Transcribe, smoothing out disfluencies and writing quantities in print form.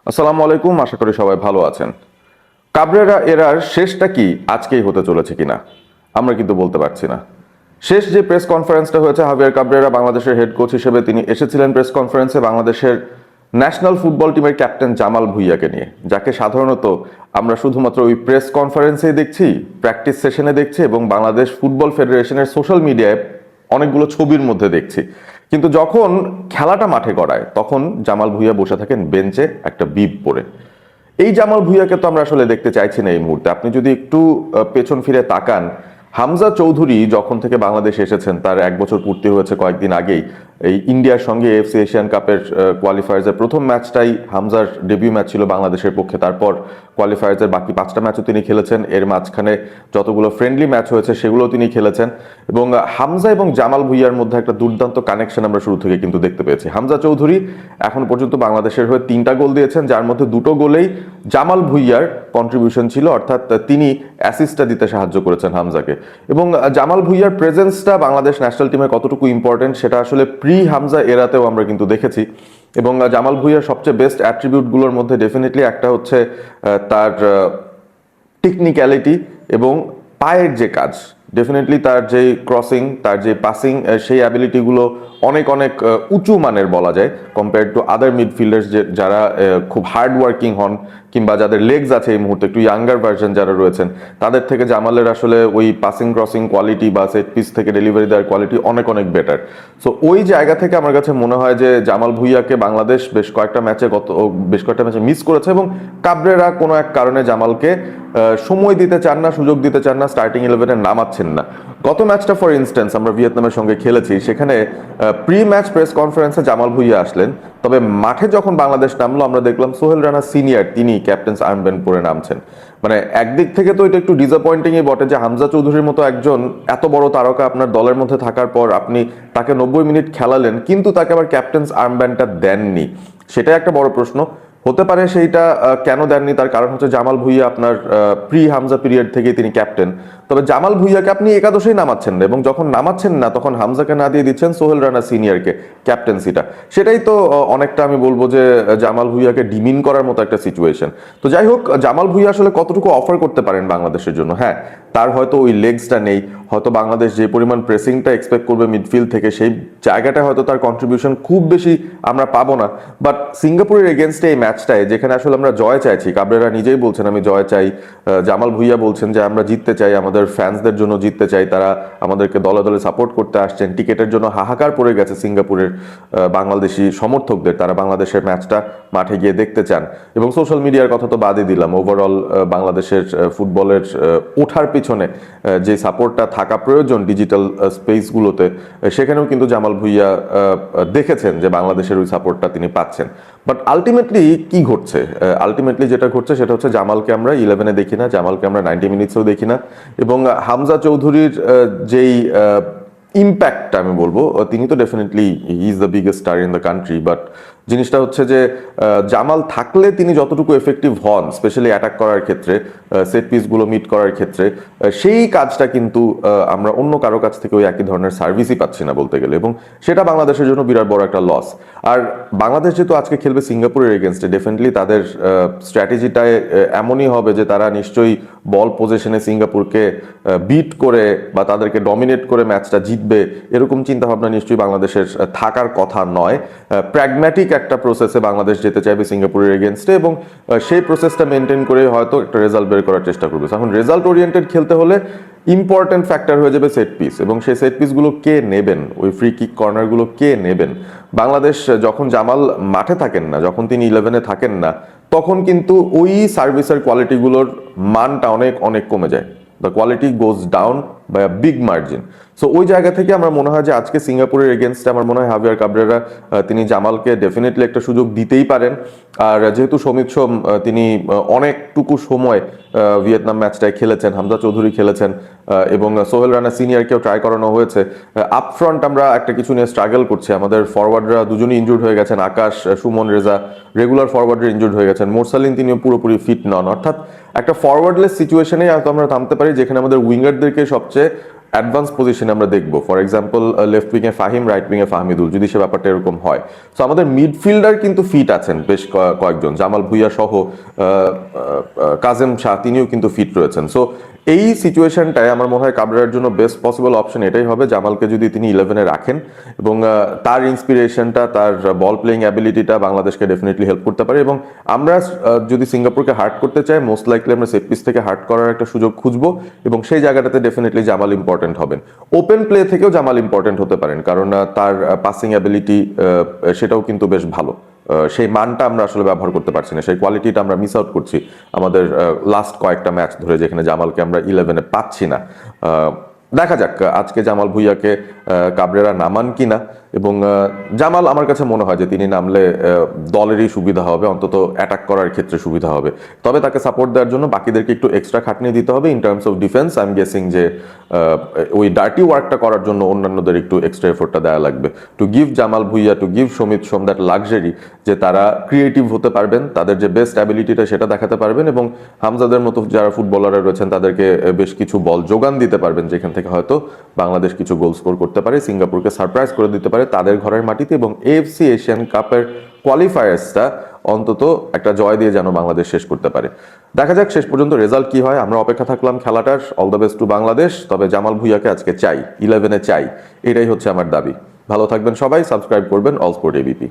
আসসালামু আলাইকুম, আশা করি সবাই ভালো আছেন। কাবরেরা এরার শেষটা কি আজকেই হতে চলেছে কিনা আমরা কিন্তু বলতে পারছি না। শেষ যে প্রেস কনফারেন্সটা হয়েছে, হাভিয়ার কাবরেরা বাংলাদেশের হেড কোচ হিসেবে তিনি এসেছিলেন প্রেস কনফারেন্সে বাংলাদেশের ন্যাশনাল ফুটবল টিমের ক্যাপ্টেন জামাল ভুঁইয়াকে নিয়ে, যাকে সাধারণত আমরা শুধুমাত্র ওই প্রেস কনফারেন্সেই দেখছি, প্র্যাকটিস সেশনে দেখছি এবং বাংলাদেশ ফুটবল ফেডারেশনের সোশ্যাল মিডিয়ায় অনেকগুলো ছবির মধ্যে দেখছি। কিন্তু যখন খেলাটা মাঠে গড়ায় তখন জামাল ভুঁইয়া বসে থাকেন বেঞ্চে একটা বিপ পরে। এই জামাল ভুঁইয়াকে তো আমরা আসলে দেখতে চাইছি না এই মুহূর্তে। আপনি যদি একটু পেছন ফিরে তাকান, হামজা চৌধুরী যখন থেকে বাংলাদেশে এসেছেন তার 1 বছর পূর্তি হয়েছে কয়েকদিন আগেই। এই ইন্ডিয়ার সঙ্গে এফসি এশিয়ান কাপের কোয়ালিফায়ার্সের প্রথম ম্যাচটাই হামজার ডেবিউ ম্যাচ ছিল বাংলাদেশের পক্ষে। তারপর কোয়ালিফায়ার্সের বাকি 5টা ম্যাচও তিনি খেলেছেন। এর মাঝখানে যতগুলো ফ্রেন্ডলি ম্যাচ হয়েছে সেগুলো তিনি খেলেছেন। এবং হামজা এবং জামাল ভুঁইয়ার মধ্যে একটা দুর্দান্ত কানেকশন আমরা শুরু থেকে কিন্তু দেখতে পেয়েছি। হামজা চৌধুরী এখন পর্যন্ত বাংলাদেশের হয়ে 3টা গোল দিয়েছেন, যার মধ্যে 2টো গোলেই জামাল ভুঁইয়ার কন্ট্রিবিউশন ছিল, অর্থাৎ তিনি অ্যাসিস্টটা দিতে সাহায্য করেছেন হামজাকে। এবং জামাল ভুঁইয়ার প্রেজেন্সটা বাংলাদেশ ন্যাশনাল টিমে কতটুকু ইম্পর্টেন্ট সেটা আসলে প্রি হামজা এরাতেও আমরা কিন্তু দেখেছি। এবং জামাল ভুঁইয়ার সবচেয়ে বেস্ট অ্যাট্রিবিউটগুলোর মধ্যে ডেফিনেটলি একটা হচ্ছে তার টেকনিক্যালিটি এবং পায়ের যে কাজ। ডেফিনেটলি তার যে ক্রসিং, তার যে পাসিং, সেই অ্যাবিলিটিগুলো অনেক অনেক উঁচু মানের বলা যায় কম্পেয়ার টু আদার মিডফিল্ডার্স যারা খুব হার্ড ওয়ার্কিং হন কিংবা যাদের লেগস আছে এই মুহূর্তে, একটু ইয়াঙ্গার ভার্সন যারা রয়েছেন, তাদের থেকে জামালের আসলে ওই পাসিং ক্রসিং কোয়ালিটি বা সেট পিস থেকে ডেলিভারি দেওয়ার কোয়ালিটি অনেক অনেক বেটার। সো ওই জায়গা থেকে আমার কাছে মনে হয় যে জামাল ভুঁইয়াকে বাংলাদেশ বেশ কয়েকটা ম্যাচে মিস করেছে এবং কাবরেরা কোনো এক কারণে জামালকে সময় দিতে চান না, সুযোগ দিতে চান না, স্টার্টিং 11-এ নামাচ্ছেন না। গত ম্যাচটা ফর ইনস্ট্যান্স আমরা ভিয়েতনামের সঙ্গে খেলেছি, সেখানে প্রি ম্যাচ প্রেস কনফারেন্সে জামাল ভুঁইয়া আসলেন, তবে মাঠে যখন বাংলাদেশ নামলো আমরা দেখলাম সোহেল রানা সিনিয়র তিনি ক্যাপ্টেন্স আর্মব্যান্ড পরে নামছেন। মানে একদিক থেকে তো এটা একটু ডিসঅ্যাপয়েন্টিংই বটে যে হামজা চৌধুরীর মতো একজন এত বড় তারকা আপনার দলের মধ্যে থাকার পর আপনি তাকে 90 মিনিট খেলালেন কিন্তু তাকে আবার ক্যাপ্টেন্স আর্মব্যান্ডটা দেননি। সেটাই একটা বড় প্রশ্ন। হতে পারে সেইটা কেন দেননি, তার কারণ হচ্ছে জামাল ভুঁইয়া আপনার প্রি হামজা পিরিয়ড থেকেই তিনি ক্যাপ্টেন। তবে জামাল ভুঁইয়াকে আপনি একাদশেই নামাচ্ছেন না, এবং যখন নামাচ্ছেন না তখন হামজাকে না দিয়ে দিচ্ছেন সোহেল রানা সিনিয়রকে ক্যাপ্টেন্সিটা। সেটাই তো অনেকটা আমি বলবো যে জামাল ভুঁইয়াকে ডিমিন করার মতো একটা সিচুয়েশন। তো যাই হোক, জামাল ভুঁইয়া আসলে কতটুকু অফার করতে পারেন বাংলাদেশের জন্য? হ্যাঁ, তার হয়তো ওই লেগসটা নেই, হয়তো বাংলাদেশ যে পরিমাণ প্রেসিংটা এক্সপেক্ট করবে মিডফিল্ড থেকে সেই জায়গাটা হয়তো তার কন্ট্রিবিউশন খুব বেশি আমরা পাবো না। বাট সিঙ্গাপুরের এগেনস্টে এই ম্যাচটায় যেখানে আসলে আমরা জয় চাইছি, কাবরেরা নিজেই বলছেন আমি জয় চাই, জামাল ভুঁইয়া বলছেন যে আমরা জিততে চাই, আমাদের ফ্যান্সদের জন্য জিততে চাই, তারা আমাদেরকে দলে দলে সাপোর্ট করতে আসছেন, টিকেটের জন্য হাহাকার পড়ে গেছে সিঙ্গাপুরের বাংলাদেশি সমর্থকদের, তারা বাংলাদেশের ম্যাচটা মাঠে গিয়ে দেখতে চান। এবং সোশ্যাল মিডিয়ার কথা তো বাদই দিলাম, ওভারঅল বাংলাদেশের ফুটবলের ওঠার পিছনে যে সাপোর্টটা থাকা প্রয়োজন ডিজিটাল স্পেসগুলোতে, সেখানেও কিন্তু জামাল ভুঁইয়া দেখেছেন যে বাংলাদেশের ওই সাপোর্টটা তিনি পাচ্ছেন। বাট আলটিমেটলি কি ঘটছে? আলটিমেটলি যেটা ঘটছে সেটা হচ্ছে জামালকে আমরা 11-এ দেখি না, জামালকে আমরা 90 মিনিটসেও দেখি না। এবং হামজা চৌধুরীর যেই ইম্প্যাক্ট আমি বলবো, তিনি তো definitely he is the biggest star in the country, but জিনিসটা হচ্ছে যে জামাল থাকলে তিনি যতটুকু এফেক্টিভ হন স্পেশালি অ্যাটাক করার ক্ষেত্রে, সেট পিসগুলো মিট করার ক্ষেত্রে, সেই কাজটা কিন্তু আমরা অন্য কারো কাছ থেকে ওই একই ধরনের সার্ভিসই পাচ্ছি না বলতে গেলে, এবং সেটা বাংলাদেশের জন্য বিরাট বড় একটা লস। আর বাংলাদেশ যেহেতু আজকে খেলবে সিঙ্গাপুরের এগেনস্টে, ডেফিনেটলি তাদের স্ট্র্যাটেজিটায় এমনই হবে যে তারা নিশ্চয়ই বল পজিশনে সিঙ্গাপুরকে বিট করে বা তাদেরকে ডমিনেট করে ম্যাচটা জিতবে এরকম চিন্তাভাবনা নিশ্চয়ই বাংলাদেশের থাকার কথা নয়। প্র্যাগম্যাটিক একটা প্রসেসে বাংলাদেশ যেতে চাইবে সিঙ্গাপুরের এগেনস্টে, এবং সেই প্রসেসটা মেনটেন করে হয়তো একটা রেজাল্ট বের করার চেষ্টা করবে। এখন রেজাল্ট ওরিয়েন্টেড খেলতে হলে ইম্পর্টেন্ট ফ্যাক্টর হয়ে যাবে সেট পিস, এবং সেই সেট পিসগুলো কে নেবেন, ওই ফ্রি কিক কর্নারগুলো কে নেবেন। বাংলাদেশ যখন জামাল মাঠে থাকেন না, যখন তিনি 11-এ থাকেন না, তখন কিন্তু ওই সার্ভিসের কোয়ালিটিগুলোর মানটা অনেক অনেক কমে যায়। The quality goes down by a big margin. So ওই জায়গা থেকে আমার মনে হয় যে আজকে সিঙ্গাপুরের এগেনস্টে আমার মনে হয় হাভিয়ার কাবরেরা তিনি জামালকে ডেফিনেটলি একটা সুযোগ দিতেই পারেন। আর যেহেতু সমিত সোম তিনি অনেকটুকু সময় ভিয়েতনাম ম্যাচটায় খেলেছেন, হামজা চৌধুরী খেলেছেন, এবং সোহেল রানা সিনিয়রকেও ট্রাই করানো হয়েছে। আপফ্রন্ট আমরা একটা কিছু নিয়ে স্ট্রাগল করছি, আমাদের ফরওয়ার্ডরা দুজনই ইনজুর্ড হয়ে গেছেন, আকাশ, সুমন রেজা রেগুলার ফরওয়ার্ডরা ইনজুর্ড হয়ে গেছেন, মোরসালিন তিনিও পুরোপুরি ফিট নন। অর্থাৎ একটা ফরওয়ার্ডলেস সিচুয়েশনেই হয়তো আমরা থামতে পারি, যেখানে আমাদের উইঙ্গারদেরকে সবচেয়ে অ্যাডভান্স পজিশনে আমরা দেখবো। ফর এক্সাম্পল লেফট উইংয়ে ফাহিম, রাইট উইংয়ে ফাহমিদুল, যদি সে ব্যাপারটা এরকম হয়। সো আমাদের মিডফিল্ডার কিন্তু ফিট আছেন বেশ কয়েকজন, জামাল ভুঁইয়া সহ কাজেম শাহ তিনিও কিন্তু ফিট রয়েছেন। সো এই সিচুয়েশনটায় আমার মনে হয় কাবরেরার জন্য বেস্ট পসিবল অপশন এটাই হবে, জামালকে যদি তিনি 11-এ রাখেন এবং তার ইন্সপিরেশনটা, তার বল প্লেইং অ্যাবিলিটিটা বাংলাদেশকে ডেফিনেটলি হেল্প করতে পারে। এবং আমরা যদি সিঙ্গাপুরকে হার্ট করতে চাই, মোস্ট লাইকলি আমরা সেট পিস থেকে হার্ট করার একটা সুযোগ খুঁজবো এবং সেই জায়গাটাতে ডেফিনেটলি জামাল ইম্পর্টেন্ট হবেন। ওপেন প্লে থেকেও জামাল ইম্পর্টেন্ট হতে পারেন, কারণ তার পাসিং অ্যাবিলিটি সেটাও কিন্তু বেশ ভালো। সেই মানটা আমরা আসলে ব্যবহার করতে পারছি না, সেই কোয়ালিটিটা আমরা মিস আউট করছি আমাদের লাস্ট কয়েকটা ম্যাচ ধরে, যেখানে জামালকে আমরা 11-এ পাচ্ছি না। দেখা যাক আজকে জামাল ভুঁইয়াকে কাবরেরা নামান কিনা। এবং জামাল আমার কাছে মনে হয় যে তিনি নামলে দলেরই সুবিধা হবে, অন্তত অ্যাটাক করার ক্ষেত্রে সুবিধা হবে। তবে তাকে সাপোর্ট দেওয়ার জন্য বাকিদেরকে একটু এক্সট্রা খাটনি দিতে হবে in terms of defence. I am guessing যে ওই ডার্টি ওয়ার্কটা করার জন্য অন্যান্যদের একটু এক্সট্রা এফোর্টটা দেওয়া লাগবে, to give Jamal Bhuiyan, to give Samit Som that luxury, যে তারা ক্রিয়েটিভ হতে পারবেন, তাদের যে বেস্ট অ্যাবিলিটিটা সেটা দেখাতে পারবেন এবং হামজাদের মতো যারা ফুটবলাররা রয়েছেন তাদেরকে বেশ কিছু বল যোগান দিতে পারবেন, যেখান থেকে হয়তো বাংলাদেশ কিছু গোল স্কোর করতে পারে, সিঙ্গাপুরকে সারপ্রাইজ করে দিতে পারে তাদের ঘরের মাটিতে, এবং এএফসি এশিয়ান কাপের কোয়ালিফায়ার্সটা অন্তত একটা জয় দিয়ে যেন বাংলাদেশ শেষ করতে পারে। দেখা যাক শেষ পর্যন্ত রেজাল্ট কি হয়, আমরা অপেক্ষা থাকলাম খেলাটার। All the best to Bangladesh. তবে জামাল ভুঁইয়াকে আজকে চাই, 11-এ চাই, এটাই হচ্ছে আমার দাবি। ভালো থাকবেন সবাই, সাবস্ক্রাইব করবেন অল স্পোর্ট এবিপি।